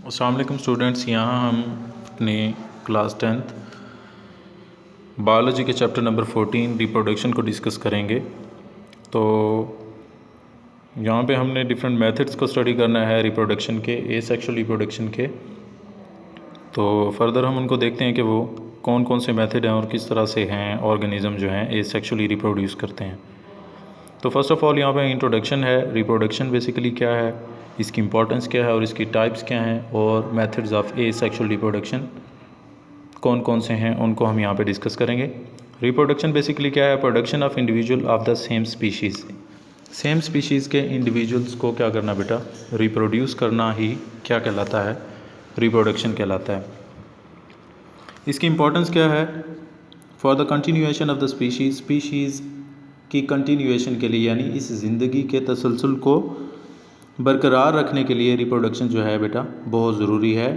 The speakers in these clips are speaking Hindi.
अस्सलाम वालेकुम स्टूडेंट्स, यहाँ हम अपने क्लास 10th बायोलॉजी के चैप्टर नंबर 14 रिप्रोडक्शन को डिस्कस करेंगे। तो यहाँ पे हमने डिफरेंट मेथड्स को स्टडी करना है रिप्रोडक्शन के, एसेक्सुअल रिप्रोडक्शन के। तो फर्दर हम उनको देखते हैं कि वो कौन कौन से मेथड हैं और किस तरह से हैं ऑर्गेनिज़म जो हैं एसेक्सुअली रिप्रोड्यूस करते हैं। तो फर्स्ट ऑफ़ ऑल यहाँ पे इंट्रोडक्शन है। रिप्रोडक्शन बेसिकली क्या है, इसकी इंपॉर्टेंस क्या है और इसकी टाइप्स क्या हैं, और मेथड्स ऑफ एसेक्सुअल रिप्रोडक्शन कौन कौन से हैं उनको हम यहाँ पे डिस्कस करेंगे। रिप्रोडक्शन बेसिकली क्या है, production of individual of the same species. Same species के इंडिविजुअल्स को क्या करना बेटा, रिप्रोड्यूस करना ही क्या कहलाता है, रिप्रोडक्शन कहलाता है। इसकी इंपॉर्टेंस क्या है, for the continuation of the species की कंटिन्यूएशन के लिए, यानी इस ज़िंदगी के तसलसल को बरकरार रखने के लिए रिप्रोडक्शन जो है बेटा बहुत ज़रूरी है।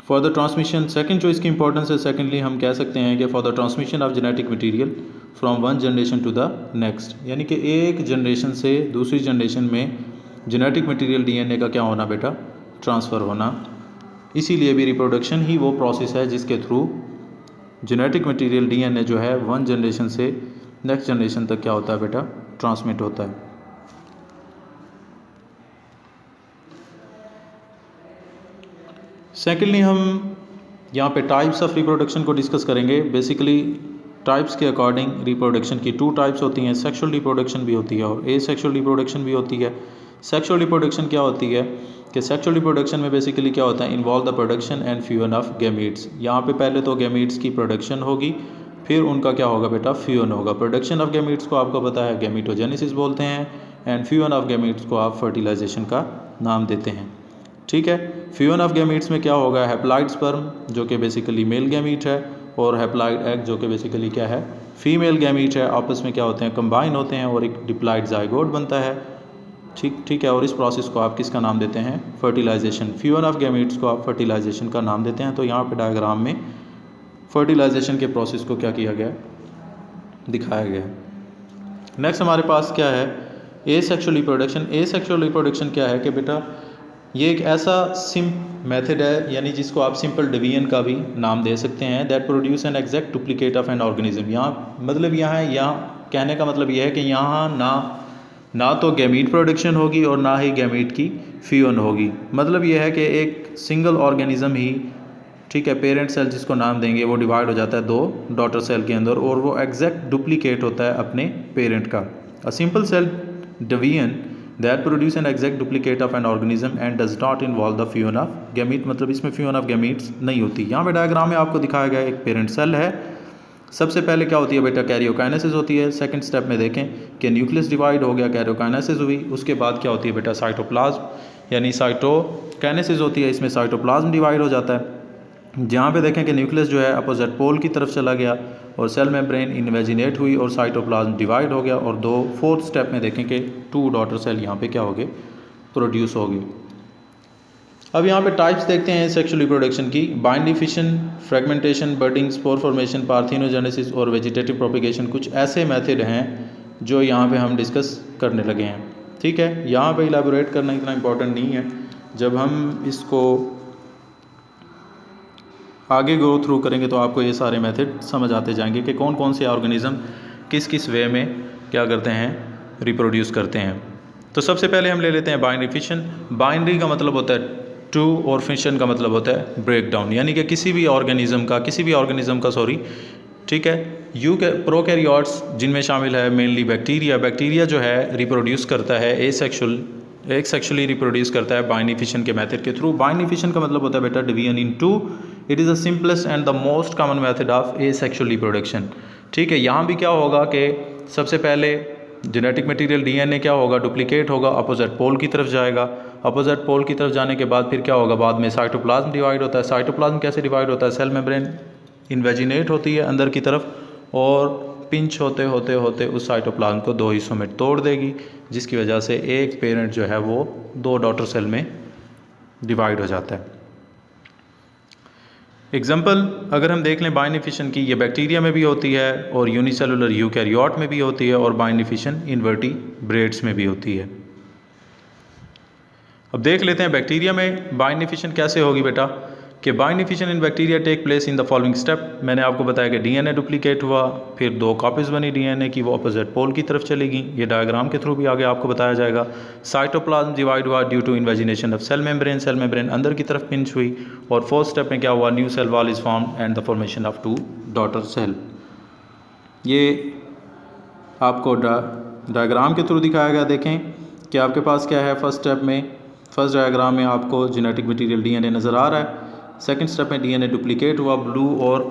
फॉर द ट्रांसमिशन, सेकंड जो इसकी इंपॉर्टेंस है, सेकेंडली हम कह सकते हैं कि for the transmission of genetic material from one generation to the next, यानी कि एक जनरेशन से दूसरी जनरेशन में जेनेटिक मटेरियल डीएनए का क्या होना बेटा, ट्रांसफ़र होना। इसीलिए भी रिप्रोडक्शन ही वो प्रोसेस है जिसके थ्रू जेनेटिक मटेरियल डीएनए जो है वन जनरेशन से नेक्स्ट जनरेशन तक क्या होता है बेटा, ट्रांसमिट होता है। सेकेंडली हम यहाँ पे टाइप्स ऑफ रिप्रोडक्शन को डिस्कस करेंगे। बेसिकली टाइप्स के अकॉर्डिंग रिप्रोडक्शन की टू टाइप्स होती हैं, सेक्सुअल रिप्रोडक्शन भी होती है और एसेक्सुअल रिप्रोडक्शन भी होती है। सेक्सुअल रिप्रोडक्शन क्या होती है कि सेक्सुअल रिप्रोडक्शन में बेसिकली क्या होता है, involve the production and fusion of gametes. यहाँ पे पहले तो गैमीट्स की प्रोडक्शन होगी, फिर उनका क्या होगा बेटा, फ्यूजन होगा। प्रोडक्शन ऑफ गैमीट्स को आपको पता है गैमीटोजेनेसिस बोलते हैं, एंड फ्यूजन ऑफ गैमीट्स को आप फर्टिलाइजेशन का नाम देते हैं। ठीक है, फ्यूजन ऑफ गैमीट्स में क्या होगा, हैप्लॉइड स्पर्म जो कि बेसिकली मेल गैमीट है, और हैप्लॉइड एग जो कि बेसिकली क्या है, फीमेल गैमीट है। आपस में क्या होते हैं, कंबाइन होते हैं और एक डिप्लॉइड जाइगोट बनता है। ठीक है, और इस प्रोसेस को आप किसका नाम देते हैं, फर्टिलाइजेशन। फ्यूजन ऑफ गैमीट्स को आप फर्टिलाइजेशन का नाम देते हैं। तो यहाँ पे डायग्राम में फर्टिलाइजेशन के प्रोसेस को क्या किया गया, दिखाया गया है। नेक्स्ट हमारे पास क्या है, एसेक्सुअल रिप्रोडक्शन। एसेक्सुअल रिप्रोडक्शन क्या है कि बेटा ये एक ऐसा मेथड है, यानी जिसको आप सिंपल डिवीजन का भी नाम दे सकते हैं, that produce an exact duplicate of an organism. यहाँ मतलब यहाँ कहने का मतलब यह है कि यहाँ ना तो गैमीट प्रोडक्शन होगी और ना ही गैमीट की फ्यूजन होगी। मतलब यह है कि एक सिंगल ऑर्गेनिज्म ही, ठीक है, पेरेंट सेल जिसको नाम देंगे, वो डिवाइड हो जाता है दो डॉटर सेल के अंदर, और वो एग्जैक्ट डुप्लीकेट होता है अपने पेरेंट का। A simple cell division that produce an exact duplicate of an organism and does not involve the fusion of gamete. मतलब इसमें फ्यूजन ऑफ गैमीट्स नहीं होती। यहाँ पे डायग्राम में आपको दिखाया गया एक पेरेंट सेल है। सबसे पहले क्या होती है बेटा, कैरियोकाइनेसिस होती है। सेकंड स्टेप में देखें कि न्यूक्लियस डिवाइड हो गया, कैरियोकाइनेसिस हुई। उसके बाद क्या होती है बेटा, साइटोप्लाज्म, यानी साइटोकाइनेसिस होती है, इसमें साइटोप्लाज्म डिवाइड हो जाता है। जहाँ पे देखें कि न्यूक्लियस जो है अपोजिट पोल की तरफ चला गया और सेल मेम्ब्रेन इन्वेजिनेट हुई और साइटोप्लाज्म डिवाइड हो गया, और फोर्थ स्टेप में देखें कि टू डॉटर सेल यहाँ पे क्या हो गए, प्रोड्यूस हो गए। अब यहाँ पे टाइप्स देखते हैं सेक्सुअल रिप्रोडक्शन की। Binary fission, fragmentation, budding, spore formation, parthenogenesis और वेजिटेटिव प्रोपिगेशन कुछ ऐसे मेथड हैं जो यहाँ पे हम डिस्कस करने लगे हैं। ठीक है, यहाँ पे इलेबोरेट करना इतना इम्पोर्टेंट नहीं है। जब हम इसको आगे गो थ्रू करेंगे तो आपको ये सारे मेथड समझ आते जाएंगे कि कौन कौन से ऑर्गेनिज्म किस किस वे में क्या करते हैं, रिप्रोड्यूस करते हैं। तो सबसे पहले हम ले लेते हैं बाइनरी फिशन। बाइनरी का मतलब होता है टू, और फिशन का मतलब होता है ब्रेक डाउन, यानी कि किसी भी ऑर्गेनिज्म का ठीक है, प्रोकैरियोट्स जिनमें शामिल है मेनली बैक्टीरिया जो है रिप्रोड्यूस करता है सेक्सुअली रिप्रोड्यूस करता है बाइनरी फिशन के मेथड के थ्रू। बाइनरी फिशन का मतलब होता है बेटा division in two. It is the simplest and the most common method of asexual reproduction. ठीक है, यहाँ भी क्या होगा कि सबसे पहले जेनेटिक मटेरियल डीएनए क्या होगा, डुप्लीकेट होगा, अपोजिट पोल की तरफ जाएगा। अपोजिट पोल की तरफ जाने के बाद फिर क्या होगा, बाद में साइटोप्लाज्म डिवाइड होता है। साइटोप्लाज्म कैसे डिवाइड होता है, सेल मेम्ब्रेन इन्वेजिनेट होती है अंदर की तरफ, और पिंच होते होते होते उस साइटोप्लाज्म को दो हिस्सों में तोड़ देगी, जिसकी वजह से एक पेरेंट जो है वो दो डॉटर सेल में डिवाइड हो जाता है। एग्जाम्पल अगर हम देख लें बाइनरी फिशन की, ये बैक्टीरिया में भी होती है और यूनिसेलुलर यूकैरियोट में भी होती है, और बाइनरी फिशन इन्वर्टिब्रेट्स में भी होती है। अब देख लेते हैं बैक्टीरिया में बाइंड इफिशिएंट कैसे होगी बेटा, कि binary fission in bacteria take place in the following step. मैंने आपको बताया कि डीएनए डुप्लीकेट हुआ, फिर 2 कॉपीज़ बनी डीएनए की, वो अपोजिट पोल की तरफ चलेगी। ये डायग्राम के थ्रू भी आगे आपको बताया जाएगा। साइटोप्लाज्म डिवाइड हुआ due to invagination of cell membrane अंदर की तरफ पिंच हुई। और 4th स्टेप में क्या हुआ, new cell wall is form and the formation of 2 daughter cell. ये आपको डायग्राम के थ्रू दिखाया गया। देखें कि आपके पास क्या है, फर्स्ट स्टेप में, फर्स्ट डायग्राम में आपको जेनेटिक मटेरियल डीएनए नज़र आ रहा है। सेकंड स्टेप में डीएनए डुप्लीकेट हुआ, ब्लू और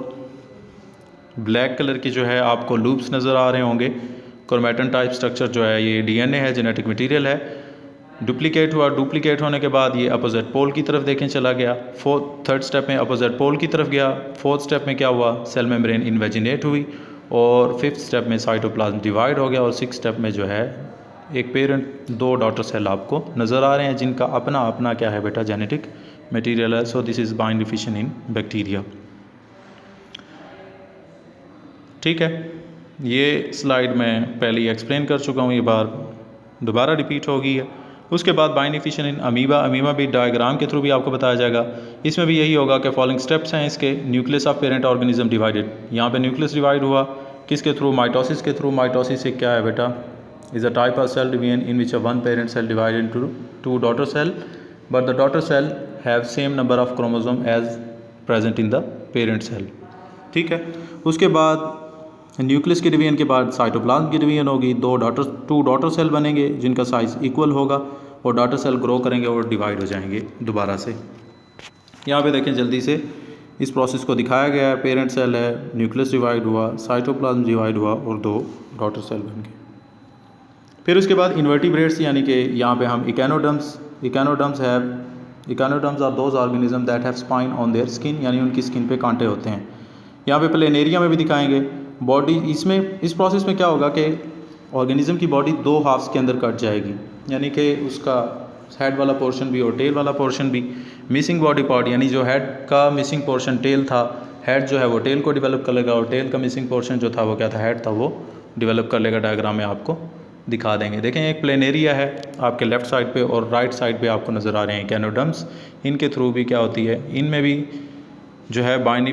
ब्लैक कलर की जो है आपको लूप्स नज़र आ रहे होंगे। क्रोमैटिन टाइप स्ट्रक्चर जो है ये डीएनए है, जेनेटिक मटेरियल है। डुप्लीकेट हुआ, डुप्लीकेट होने के बाद ये अपोजिट पोल की तरफ देखें चला गया। थर्ड स्टेप में अपोजिट पोल की तरफ गया। 4th स्टेप में क्या हुआ, सेल मेम्ब्रेन इन्वेजिनेट हुई। और 5th स्टेप में साइटोप्लाज्म डिवाइड हो गया। और 6th स्टेप में जो है एक पेरेंट 2 डॉटर सेल आपको नज़र आ रहे हैं, जिनका अपना अपना क्या है बेटा, जेनेटिक मटेरियल है। So this is bind fission in bacteria. ठीक है, ये स्लाइड मैं पहले ही एक्सप्लेन कर चुका हूँ, ये बार दोबारा रिपीट हो गई है। उसके बाद बाइंड इफिशिएंट इन अमीबा भी डायग्राम के थ्रू भी आपको बताया जाएगा। इसमें भी यही होगा कि फॉलोइंग स्टेप्स हैं इसके। Nucleus of parent organism divided, यहाँ पे न्यूक्लियस डिवाइड हुआ किसके थ्रू, माइटोसिस के थ्रू। माइटोसिस से क्या है बेटा, is a type of cell division in which one parent cell divide into 2 daughter cell, but the daughter cell have same number of chromosome as present in the parent cell. ठीक है, उसके बाद न्यूक्लियस के डिवीजन के बाद साइटोप्लाज्म की डिवीजन होगी। 2 डॉटर सेल बनेंगे जिनका साइज़ इक्वल होगा, और डॉटर सेल ग्रो करेंगे और डिवाइड हो जाएंगे दोबारा से। यहाँ पे देखें जल्दी से इस प्रोसेस को दिखाया गया है। पेरेंट सेल है, न्यूक्लियस डिवाइड हुआ, साइटोप्लाज्म डिवाइड हुआ और 2 डॉटर सेल बन गए। फिर उसके बाद इन्वर्टिब्रेट्स, यानी कि यहाँ पे हम echinoderms are those organism that have spine on their skin, यानी उनकी स्किन पे कांटे होते हैं। यहाँ पे प्लेनेरिया में भी दिखाएंगे। बॉडी इसमें इस प्रोसेस में क्या होगा कि ऑर्गेनिज्म की बॉडी 2 हाफ्स के अंदर कट जाएगी, यानी कि उसका हेड वाला पोर्शन भी और टेल वाला पोर्शन भी। मिसिंग बॉडी पार्ट, यानी जो हेड का मिसिंग पोर्शन टेल था, हेड जो है वो टेल को डेवलप कर लेगा, और टेल का मिसिंग पोर्शन जो था वो क्या था, हेड था, वो डेवलप कर लेगा। डायग्राम में आपको दिखा देंगे। देखें एक प्लेनेरिया है आपके लेफ़्ट साइड पे और राइट साइड पे आपको नज़र आ रहे हैं इकोनोडर्म्स। इनके थ्रू भी क्या होती है, इनमें भी जो है बाइंडरी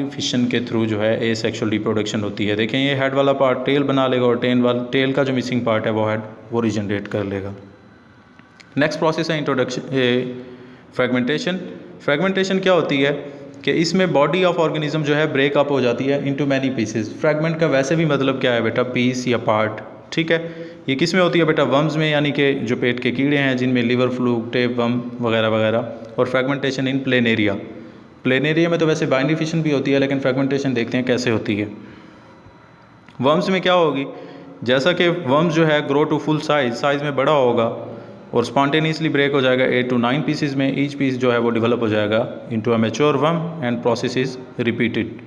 फिशन के थ्रू जो है एसेक्सुअल रिप्रोडक्शन होती है। देखें ये हेड वाला पार्ट टेल बना लेगा, और टेल का जो मिसिंग पार्ट है वो रिजनरेट कर लेगा। नेक्स्ट प्रोसेस है फ्रेगमेंटेशन। फ्रेगमेंटेशन क्या होती है कि इसमें बॉडी ऑफ ऑर्गेनिज्म जो है ब्रेकअप हो जाती है इनटू मैनी पीसेस। फ्रेगमेंट का वैसे भी मतलब क्या है बेटा, पीस या पार्ट। ठीक है, ये किस में होती है बेटा, वर्म्स में, यानी कि जो पेट के कीड़े हैं जिनमें लिवर फ्लूक, टेप वर्म वगैरह वगैरह। और फ्रेगमेंटेशन इन प्लेनेरिया। प्लेनेरिया में तो वैसे बाइंड इफिशिएंट भी होती है, लेकिन फ्रेगमेंटेशन देखते हैं कैसे होती है। वर्म्स में क्या होगी, जैसा कि वर्म्स जो है ग्रो टू फुल साइज़ में बड़ा होगा और स्पॉन्टेनियसली ब्रेक हो जाएगा 8 to 9 पीसेज में। ईच पीस जो है वो डेवलप हो जाएगा into a mature worm and process is repeated.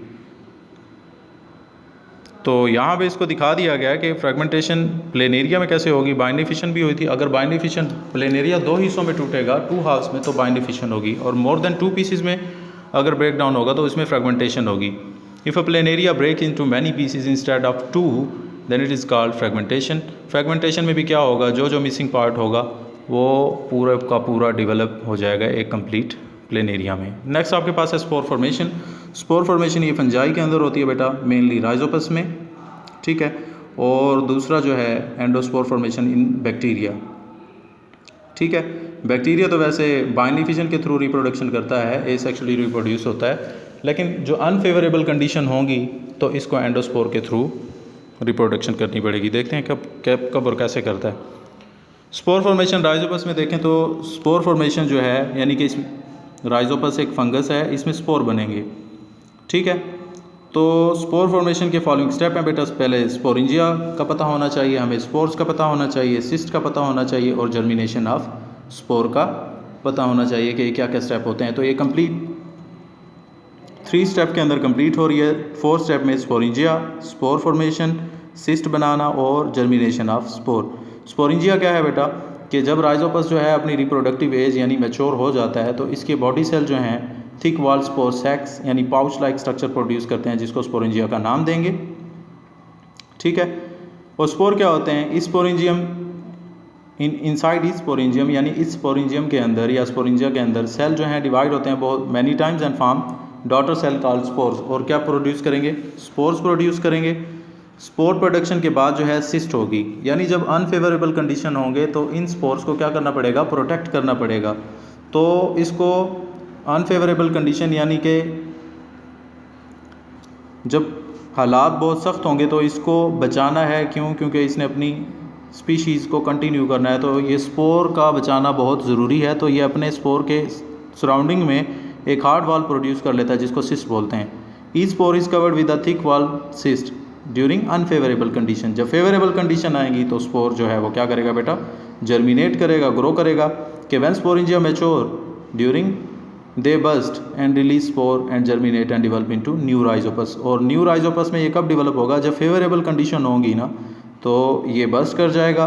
तो यहाँ पे इसको दिखा दिया गया है कि फ्रेगमेंटेशन प्लेनेरिया में कैसे होगी। बाइंड इफिशिएंट भी हुई थी। अगर बाइंड इफिशिएंट प्लेनेरिया 2 हिस्सों में टूटेगा, 2 हाफ्स में, तो बाइंड इफिशिएंट होगी। और मोर देन 2 पीसेज में अगर ब्रेक डाउन होगा तो इसमें फ्रेगमेंटेशन होगी। If a planaria break into many pieces instead of 2 then it is called fragmentation. Fragmentation में भी क्या होगा, जो मिसिंग पार्ट होगा वो पूरा का पूरा डेवलप हो जाएगा एक कंप्लीट प्लेनेरिया में। नेक्स्ट आपके पास है स्पोर फॉर्मेशन। स्पोर फॉर्मेशन ये फंजाई के अंदर होती है बेटा, मेनली राइजोपस में। ठीक है, और दूसरा जो है एंडोस्पोर फॉर्मेशन इन बैक्टीरिया। ठीक है, बैक्टीरिया तो वैसे बाइंड इफिशिएंट के थ्रू रिप्रोडक्शन करता है, एसेक्सुअली रिप्रोड्यूस होता है, लेकिन जो अनफेवरेबल कंडीशन होंगी तो इसको एंडोस्पोर के थ्रू रिप्रोडक्शन करनी पड़ेगी। देखते हैं कब और कैसे करता है। स्पोर फॉर्मेशन राइजोपस में देखें तो स्पोर फॉर्मेशन जो है, यानी कि इस राइजोपस एक फंगस है, इसमें स्पोर बनेंगे। ठीक है, तो स्पोर फॉर्मेशन के फॉलोइंग स्टेप हैं बेटा। पहले स्पोरेंजिया का पता होना चाहिए हमें, स्पोर्स का पता होना चाहिए, सिस्ट का पता होना चाहिए, और जर्मिनेशन ऑफ स्पोर का पता होना चाहिए कि क्या क्या स्टेप होते हैं। तो ये कंप्लीट 3 स्टेप के अंदर कंप्लीट हो रही है। 4th स्टेप में स्पोरेंजिया, स्पोर फॉर्मेशन, सिस्ट बनाना और जर्मिनेशन ऑफ स्पोर। स्पोरेंजिया क्या है बेटा, कि जब राइजोपस जो है अपनी रिप्रोडक्टिव एज यानी मैच्योर हो जाता है तो इसके बॉडी सेल जो हैं थिक वॉल स्पोर सैक्स यानी पाउच लाइक स्ट्रक्चर प्रोड्यूस करते हैं, जिसको स्पोरेंजिया का नाम देंगे। ठीक है, और स्पोर क्या होते हैं, स्पोरेंजियम इनसाइड इस स्पोरेंजियम, यानी इस स्पोरेंजियम के अंदर या स्पोरेंजिया के अंदर सेल जो हैं डिवाइड होते हैं बहुत many times and form daughter cell called spores, और क्या प्रोड्यूस करेंगे, स्पोर्स प्रोड्यूस करेंगे। स्पोर प्रोडक्शन के बाद जो है सिस्ट होगी, यानी जब अनफेवरेबल कंडीशन होंगे तो इन स्पोर्स को क्या करना पड़ेगा, प्रोटेक्ट करना पड़ेगा। तो इसको अनफेवरेबल कंडीशन यानी कि जब हालात बहुत सख्त होंगे तो इसको बचाना है, क्यों, क्योंकि इसने अपनी स्पीशीज़ को कंटिन्यू करना है, तो ये स्पोर का बचाना बहुत ज़रूरी है। तो ये अपने स्पोर के सराउंडिंग में एक हार्ड वॉल प्रोड्यूस कर लेता है जिसको सिस्ट बोलते हैं। Each spore is covered with a thick wall cyst during unfavourable condition. जब फेवरेबल कंडीशन आएंगी तो स्पोर जो है वो क्या करेगा बेटा, जर्मिनेट करेगा, ग्रो करेगा। कि when sporangia mature during they bast and release spore and germinate and develop into new Rhizopus. और न्यू राइजोपस में ये कब डिवेलप होगा, जब फेवरेबल कंडीशन होंगी ना, तो ये बस्ट कर जाएगा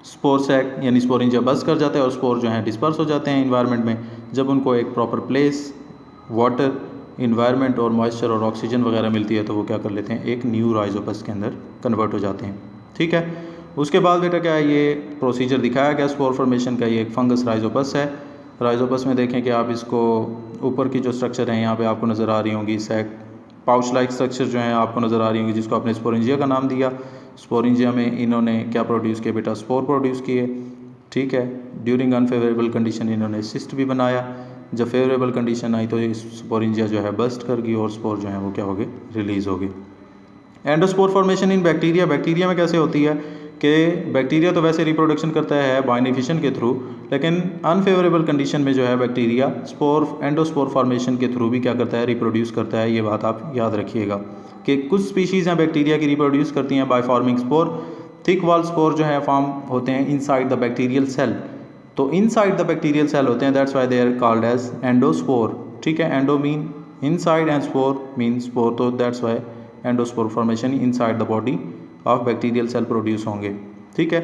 स्पोर सैक, यानी स्पोरेंजिया बस्ट कर जाता है और स्पोर जो हैं डिस्पर्स हो जाते हैं इन्वायरमेंट में। जब उनको एक प्रॉपर प्लेस, वाटर, इन्वायरमेंट और मॉइस्चर और ऑक्सीजन वगैरह मिलती है तो वो क्या कर लेते हैं, एक न्यू राइजोपस के अंदर कन्वर्ट हो जाते हैं। ठीक है, उसके बाद बेटा क्या है, ये प्रोसीजर दिखाया गया स्पोर फॉर्मेशन का। ये एक फंगस राइजोपस है। राइजोपस में देखें कि आप इसको ऊपर की जो स्ट्रक्चर है यहाँ पे आपको नज़र आ रही होंगी, सैक पाउच लाइक स्ट्रक्चर जो है आपको नज़र आ रही होंगी, जिसको आपने स्पोरेंजिया का नाम दिया। स्पोरेंजिया में इन्होंने क्या प्रोड्यूस किया बेटा, स्पोर प्रोड्यूस किए। ठीक है, ड्यूरिंग अनफेवरेबल कंडीशन इन्होंने सिस्ट भी बनाया। जब फेवरेबल कंडीशन आई तो स्पोरेंजिया जो है बस्ट कर गई और स्पोर जो है वो क्या हो गए, रिलीज़ हो गए। एंडोस्पोर फॉर्मेशन इन बैक्टीरिया, बैक्टीरिया में कैसे होती है कि बैक्टीरिया तो वैसे रिप्रोडक्शन करता है बाइनिफिशन के थ्रू, लेकिन अनफेवरेबल कंडीशन में जो है बैक्टीरिया स्पोर एंडोस्पोर फॉर्मेशन के थ्रू भी क्या करता है, रिप्रोड्यूस करता है। ये बात आप याद रखिएगा कि कुछ स्पीशीज़ हैं बैक्टीरिया की रिप्रोड्यूस करती हैं by forming spore. Thick wall spore जो है फॉर्म होते हैं इनसाइड द बैक्टीरियल सेल, तो इनसाइड द बैक्टीरियल सेल होते हैं, that's why they are called as endospore. ठीक है, endo mean inside and spore mean spore, तो that's why endospore formation inside the body of bacterial cell produce होंगे। ठीक है,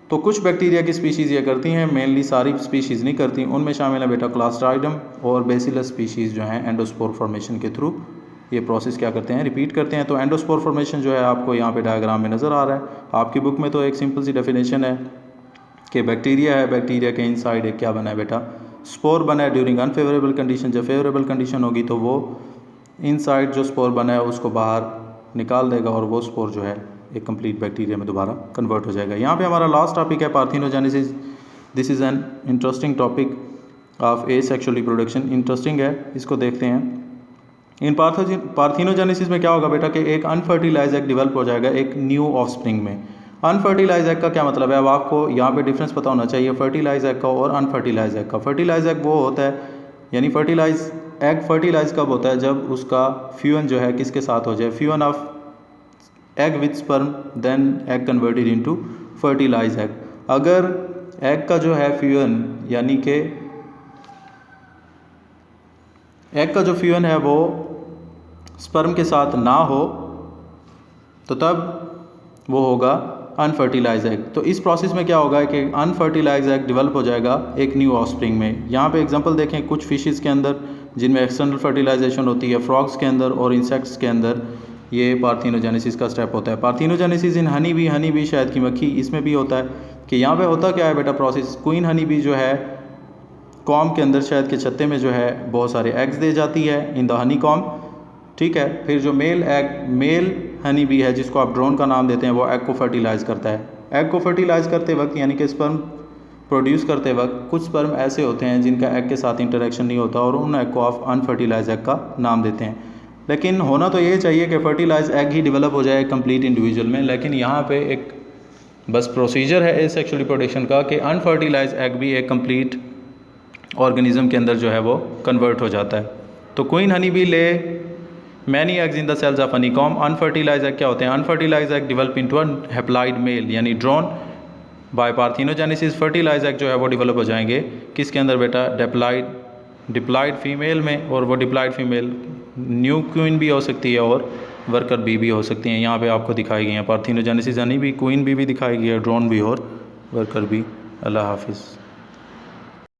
तो कुछ बैक्टीरिया की स्पीशीज़ ये करती हैं, मेनली सारी स्पीशीज़ नहीं करती। उनमें शामिल है बेटा क्लास्ट्राइडियम और बेसिलस स्पीशीज़ जो हैं एंडोस्पोर फॉर्मेशन के थ्रू ये प्रोसेस क्या करते हैं, रिपीट करते हैं। तो एंडोस्पोर फॉर्मेशन जो है आपको यहाँ पे डायग्राम में नज़र आ रहा है। आपकी बुक में तो एक सिंपल सी डेफिनेशन है कि बैक्टीरिया है, बैक्टीरिया के इनसाइड एक क्या बना है बेटा, स्पोर बना है ड्यूरिंग अनफेवरेबल कंडीशन। जब फेवरेबल कंडीशन होगी तो वो इनसाइड जो स्पोर बना है उसको बाहर निकाल देगा और वो स्पोर जो है एक कंप्लीट बैक्टीरिया में दोबारा कन्वर्ट हो जाएगा। यहाँ पे हमारा लास्ट टॉपिक है parthenogenesis. This is an interesting topic of asexual reproduction. Interesting है, इसको देखते हैं। इन पार्थिनोजेनेसिस में क्या होगा बेटा कि एक अनफर्टिलाइज एग डेवलप हो जाएगा एक न्यू ऑफस्प्रिंग में। अनफर्टिलाइज एग का क्या मतलब है, अब आपको यहाँ पे डिफरेंस पता होना चाहिए फर्टिलाइज एग का और अनफर्टिलाइज एग का। फर्टिलाइज एग वो होता है, यानी फर्टिलाइज एग फर्टिलाइज कब होता है, जब उसका फ्यूजन जो है किसके साथ हो जाए, fusion of egg with sperm, then egg converted into fertilize egg. अगर एग का जो है फ्यूजन, यानी कि एग का जो फ्यूजन है वो स्पर्म के साथ ना हो तो तब वो होगा अनफर्टिलाइज एग। तो इस प्रोसेस में क्या होगा कि अनफर्टिलाइज एग डेवलप हो जाएगा एक न्यू ऑफस्प्रिंग में। यहाँ पे एग्जांपल देखें कुछ फिशेस के अंदर जिनमें एक्सटर्नल फर्टिलाइजेशन होती है, फ्रॉग्स के अंदर और इंसेक्ट्स के अंदर ये पार्थिनोजेनेसिस का स्टेप होता है। पार्थिनोजेनेसिस इन हनी बी शहद की मक्खी, इसमें भी होता है कि यहाँ पे होता क्या है बेटा प्रोसेस, क्वीन हनी बी जो है कॉम के अंदर शहद के छत्ते में जो है बहुत सारे एग्स दे जाती है इन द हनी कॉम। ठीक है, फिर जो मेल हनी बी है जिसको आप ड्रोन का नाम देते हैं, वो एग को फर्टिलाइज़ करता है। एग को फर्टिलाइज़ करते वक्त यानी कि स्पर्म प्रोड्यूस करते वक्त कुछ स्पर्म ऐसे होते हैं जिनका एग के साथ इंटरेक्शन नहीं होता और उन एग को आप अनफर्टिलाइज एग का नाम देते हैं। लेकिन होना तो ये चाहिए कि फर्टिलाइज एग ही डेवलप हो जाए कंप्लीट इंडिविजुअल में, लेकिन यहाँ पे एक बस प्रोसीजर है एसेक्सुअल रिप्रोडक्शन का कि अनफर्टिलाइज एग भी एक कंप्लीट ऑर्गेनिज्म के अंदर जो है वो कन्वर्ट हो जाता है। तो queen honey bee lay many eggs in the cells of honeycomb. Unfertilize egg क्या होते हैं, unfertilize egg develop into an haploid male, यानी drone by parthenogenesis. Fertilize egg जो है वो डेवलप हो जाएंगे किसके अंदर बेटा, डिप्लॉइड फीमेल में, और वो डिप्लॉइड फीमेल न्यू क्वीन भी हो सकती है और वर्कर बी भी हो सकती हैं। यहाँ पे आपको दिखाई गई हैं parthenogenesis honey bee, queen bee दिखाई गई है, ड्रोन भी और वर्कर बी। अल्लाह हाफिज़।